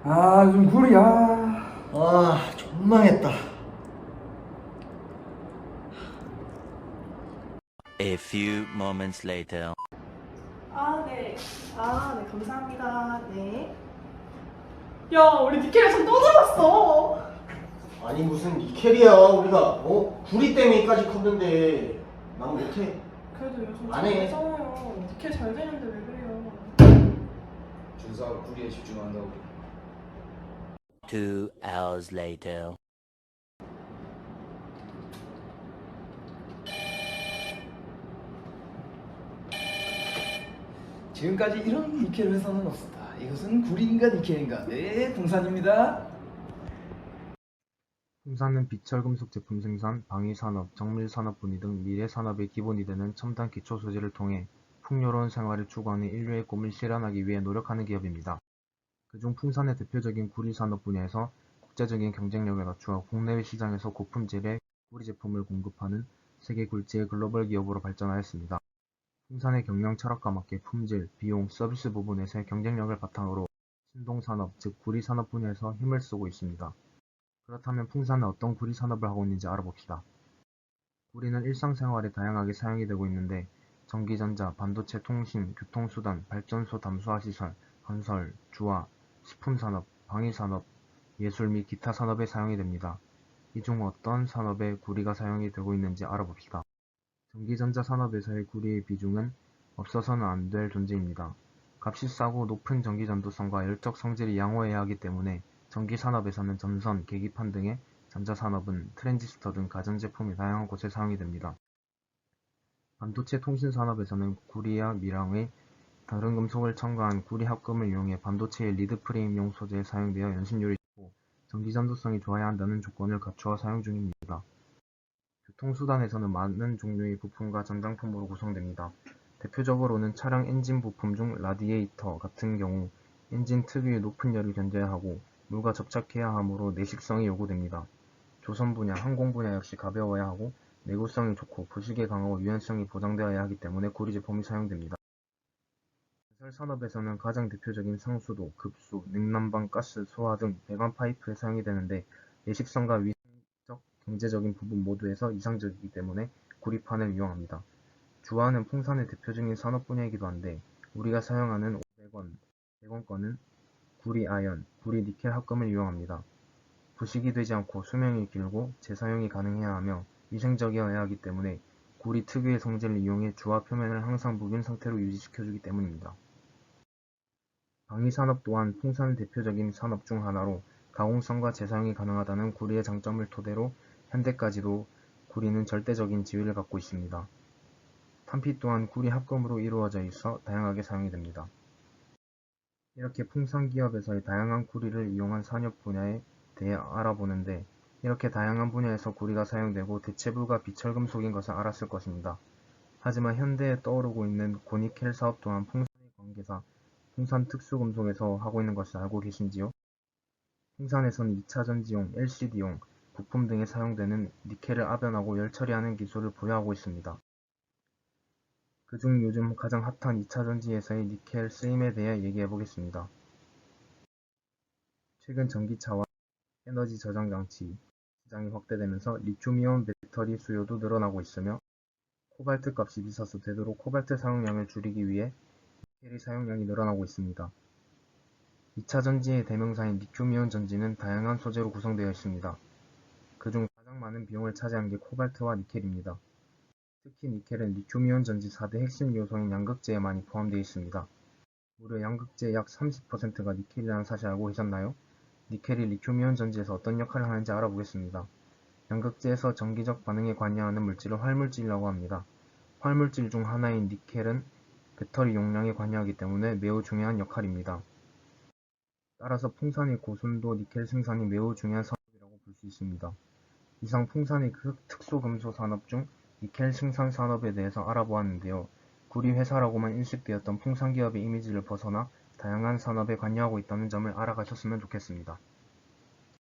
아, 요즘 굴이야. 아, 존망했다. A few moments later. 네. 네, 감사합니다. 네. 야, 우리 니켈에서 또 들었어. 아니 무슨 니켈이야. 우리가 구리 때문에까지 컸는데 난 못해. 그래도 요즘 안 잘 해. 되잖아요. 니켈 잘 되는데 왜 그래요? 준사가 굴이에 집중한다고. 2 hours later. 지금까지 이런 니켈 회사는 없었다. 이것은 굴인가 니켈인가? 네, 풍산입니다. 풍산은 비철금속 제품 생산, 방위산업, 정밀산업 분야 등 미래산업의 기본이 되는 첨단 기초소재를 통해 풍요로운 생활을 추구하는 인류의 꿈을 실현하기 위해 노력하는 기업입니다. 그중 풍산의 대표적인 구리산업 분야에서 국제적인 경쟁력을 갖추어 국내외 시장에서 고품질의 구리 제품을 공급하는 세계 굴지의 글로벌 기업으로 발전하였습니다. 풍산의 경영 철학과 맞게 품질, 비용, 서비스 부분에서의 경쟁력을 바탕으로 신동산업, 즉 구리산업 분야에서 힘을 쓰고 있습니다. 그렇다면 풍산은 어떤 구리 산업을 하고 있는지 알아봅시다. 구리는 일상생활에 다양하게 사용이 되고 있는데 전기전자, 반도체, 통신, 교통수단, 발전소, 담수화시설, 건설, 주화, 식품산업, 방위산업, 예술 및 기타 산업에 사용이 됩니다. 이 중 어떤 산업에 구리가 사용이 되고 있는지 알아봅시다. 전기전자 산업에서의 구리의 비중은 없어서는 안 될 존재입니다. 값이 싸고 높은 전기전도성과 열적 성질이 양호해야 하기 때문에 전기산업에서는 전선, 계기판 등의 전자산업은 트랜지스터 등 가전제품이 다양한 곳에 사용이 됩니다. 반도체 통신산업에서는 구리와 미량의 다른 금속을 첨가한 구리 합금을 이용해 반도체의 리드 프레임용 소재에 사용되어 연신율이 좋고 전기전도성이 좋아야 한다는 조건을 갖추어 사용 중입니다. 교통수단에서는 많은 종류의 부품과 전장품으로 구성됩니다. 대표적으로는 차량 엔진 부품 중 라디에이터 같은 경우 엔진 특유의 높은 열을 견뎌야 하고 물과 접착해야 하므로 내식성이 요구됩니다. 조선 분야, 항공 분야 역시 가벼워야 하고 내구성이 좋고 부식에 강하고 유연성이 보장되어야 하기 때문에 구리 제품이 사용됩니다. 건설 산업에서는 가장 대표적인 상수도, 급수, 냉난방, 가스, 소화 등 배관 파이프에 사용이 되는데 내식성과 위생적, 경제적인 부분 모두에서 이상적이기 때문에 구리판을 이용합니다. 주화는 풍산의 대표적인 산업 분야이기도 한데 우리가 사용하는 500원, 100원권은 구리 아연, 구리 니켈 합금을 이용합니다. 부식이 되지 않고 수명이 길고 재사용이 가능해야 하며 위생적이어야 하기 때문에 구리 특유의 성질을 이용해 주화 표면을 항상 묵은 상태로 유지시켜주기 때문입니다. 방위산업 또한 풍산의 대표적인 산업 중 하나로 가공성과 재사용이 가능하다는 구리의 장점을 토대로 현대까지도 구리는 절대적인 지위를 갖고 있습니다. 탄피 또한 구리 합금으로 이루어져 있어 다양하게 사용이 됩니다. 이렇게 풍산기업에서의 다양한 구리를 이용한 산업 분야에 대해 알아보는데 이렇게 다양한 분야에서 구리가 사용되고 대체부가 비철금속인 것을 알았을 것입니다. 하지만 현대에 떠오르고 있는 고니켈 사업 또한 풍산의 관계사 풍산특수금속에서 하고 있는 것을 알고 계신지요? 풍산에서는 2차전지용, LCD용 부품 등에 사용되는 니켈을 압연하고 열처리하는 기술을 부여하고 있습니다. 그중 요즘 가장 핫한 2차전지에서의 니켈 쓰임에 대해 얘기해보겠습니다. 최근 전기차와 에너지 저장 장치 시장이 확대되면서 리튬이온 배터리 수요도 늘어나고 있으며 코발트 값이 비싸서 되도록 코발트 사용량을 줄이기 위해 니켈의 사용량이 늘어나고 있습니다. 2차전지의 대명사인 리튬이온 전지는 다양한 소재로 구성되어 있습니다. 그중 가장 많은 비용을 차지하는 게 코발트와 니켈입니다. 특히 니켈은 리튬이온 전지 4대 핵심 요소인 양극재에 많이 포함되어 있습니다. 무려 양극재의 약 30%가 니켈이라는 사실 알고 계셨나요? 니켈이 리튬이온 전지에서 어떤 역할을 하는지 알아보겠습니다. 양극재에서 전기적 반응에 관여하는 물질을 활물질이라고 합니다. 활물질 중 하나인 니켈은 배터리 용량에 관여하기 때문에 매우 중요한 역할입니다. 따라서 풍산의 고순도 니켈 생산이 매우 중요한 산업이라고 볼 수 있습니다. 이상 풍산의 특수금속 산업 중 니켈 생산 산업에 대해서 알아보았는데요. 구리 회사라고만 인식되었던 풍산기업의 이미지를 벗어나 다양한 산업에 관여하고 있다는 점을 알아가셨으면 좋겠습니다.